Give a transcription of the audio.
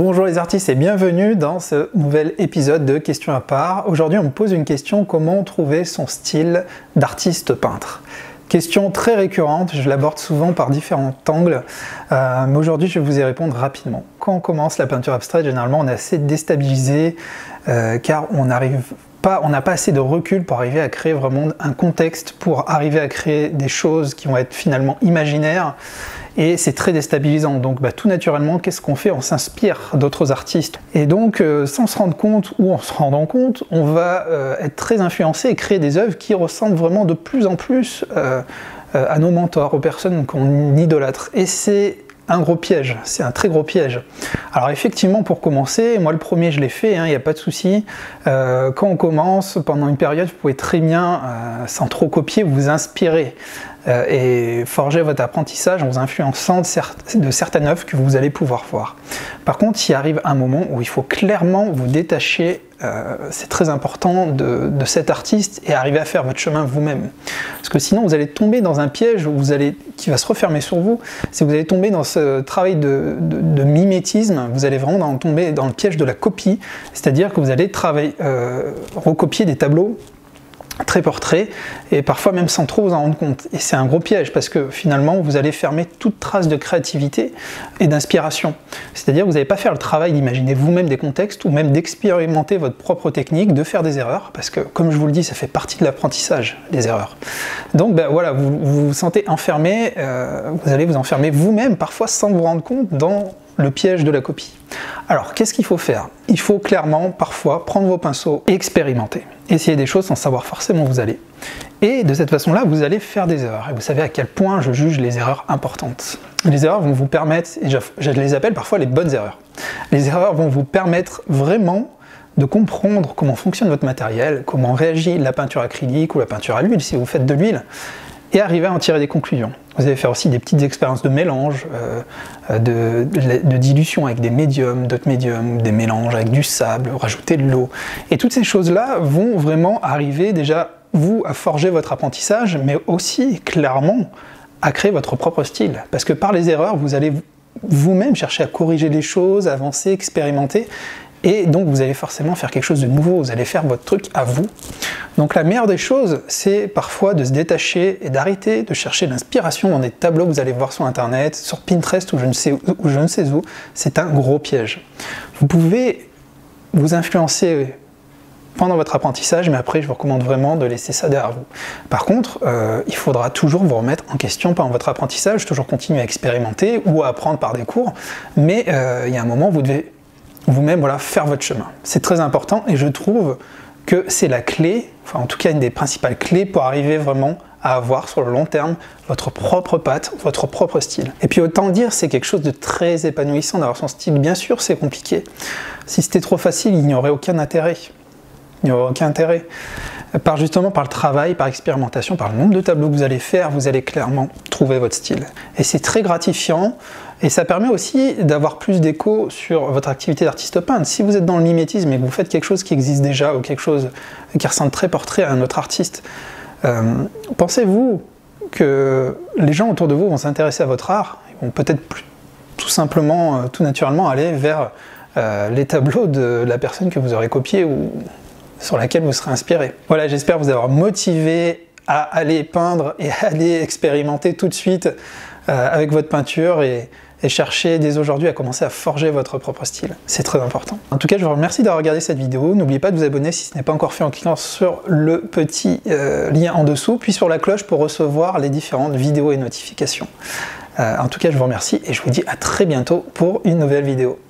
Bonjour les artistes et bienvenue dans ce nouvel épisode de Questions à part. Aujourd'hui on me pose une question: comment trouver son style d'artiste peintre? Question très récurrente, je l'aborde souvent par différents angles, mais aujourd'hui je vais vous y répondre rapidement. Quand on commence la peinture abstraite, généralement on est assez déstabilisé car on n'a pas assez de recul pour arriver à créer vraiment un contexte, pour arriver à créer des choses qui vont être finalement imaginaires. Et c'est très déstabilisant, donc tout naturellement, qu'est-ce qu'on fait? On s'inspire d'autres artistes. Et donc, sans se rendre compte, ou en se rendant compte, on va être très influencé et créer des œuvres qui ressemblent vraiment de plus en plus à nos mentors, aux personnes qu'on idolâtre. Et c'est un gros piège, c'est un très gros piège. Alors effectivement, pour commencer, moi le premier je l'ai fait, il n'y a pas de souci. Quand on commence, pendant une période, vous pouvez très bien, sans trop copier, vous inspirer et forger votre apprentissage en vous influençant de certaines œuvres que vous allez pouvoir voir. Par contre, il arrive un moment où il faut clairement vous détacher, c'est très important, de cet artiste et arriver à faire votre chemin vous-même. Parce que sinon vous allez tomber dans un piège qui va se refermer sur vous. Si vous allez tomber dans ce travail de mimétisme, vous allez vraiment tomber dans le piège de la copie, c'est-à-dire que vous allez recopier des tableaux très portraits, et parfois même sans trop vous en rendre compte. Et c'est un gros piège, parce que finalement, vous allez fermer toute trace de créativité et d'inspiration. C'est-à-dire que vous n'allez pas faire le travail d'imaginer vous-même des contextes, ou même d'expérimenter votre propre technique, de faire des erreurs, parce que, comme je vous le dis, ça fait partie de l'apprentissage, les erreurs. Donc voilà, vous vous sentez enfermé, vous allez vous enfermer vous-même, parfois sans vous rendre compte, dans le piège de la copie. Alors, qu'est-ce qu'il faut faire? Il faut clairement, parfois, prendre vos pinceaux et expérimenter. Essayer des choses sans savoir forcément où vous allez. Et de cette façon-là, vous allez faire des erreurs. Et vous savez à quel point je juge les erreurs importantes. Les erreurs vont vous permettre, et je les appelle parfois les bonnes erreurs. Les erreurs vont vous permettre vraiment de comprendre comment fonctionne votre matériel, comment réagit la peinture acrylique ou la peinture à l'huile si vous faites de l'huile, et arriver à en tirer des conclusions. Vous allez faire aussi des petites expériences de mélange, de dilution avec des médiums, d'autres médiums, des mélanges avec du sable, rajouter de l'eau. Et toutes ces choses-là vont vraiment arriver déjà, vous, à forger votre apprentissage, mais aussi, clairement, à créer votre propre style. Parce que par les erreurs, vous allez vous-même chercher à corriger les choses, avancer, expérimenter, et donc vous allez forcément faire quelque chose de nouveau, vous allez faire votre truc à vous. Donc la meilleure des choses, c'est parfois de se détacher et d'arrêter de chercher l'inspiration dans des tableaux que vous allez voir sur internet, sur Pinterest ou je ne sais où. C'est un gros piège. Vous pouvez vous influencer pendant votre apprentissage, mais après je vous recommande vraiment de laisser ça derrière vous. Par contre, il faudra toujours vous remettre en question pendant votre apprentissage, toujours continuer à expérimenter ou à apprendre par des cours, mais il y a un moment où vous devez vous-même faire votre chemin. C'est très important et je trouve que c'est la clé, enfin en tout cas une des principales clés pour arriver vraiment à avoir sur le long terme votre propre patte, votre propre style. Et puis autant dire, c'est quelque chose de très épanouissant d'avoir son style. Bien sûr, c'est compliqué. Si c'était trop facile, il n'y aurait aucun intérêt. Il n'y aurait aucun intérêt. Justement par le travail, par l'expérimentation, par le nombre de tableaux que vous allez faire, vous allez clairement trouver votre style. Et c'est très gratifiant et ça permet aussi d'avoir plus d'écho sur votre activité d'artiste peintre. Si vous êtes dans le mimétisme et que vous faites quelque chose qui existe déjà ou quelque chose qui ressemble très portrait à un autre artiste, pensez-vous que les gens autour de vous vont s'intéresser à votre art? Ils vont peut-être tout simplement, tout naturellement aller vers les tableaux de la personne que vous aurez copié ou sur laquelle vous serez inspiré. Voilà, j'espère vous avoir motivé à aller peindre et à aller expérimenter tout de suite avec votre peinture et chercher dès aujourd'hui à commencer à forger votre propre style. C'est très important. En tout cas, je vous remercie d'avoir regardé cette vidéo. N'oubliez pas de vous abonner si ce n'est pas encore fait en cliquant sur le petit lien en dessous, puis sur la cloche pour recevoir les différentes vidéos et notifications. En tout cas, je vous remercie et je vous dis à très bientôt pour une nouvelle vidéo.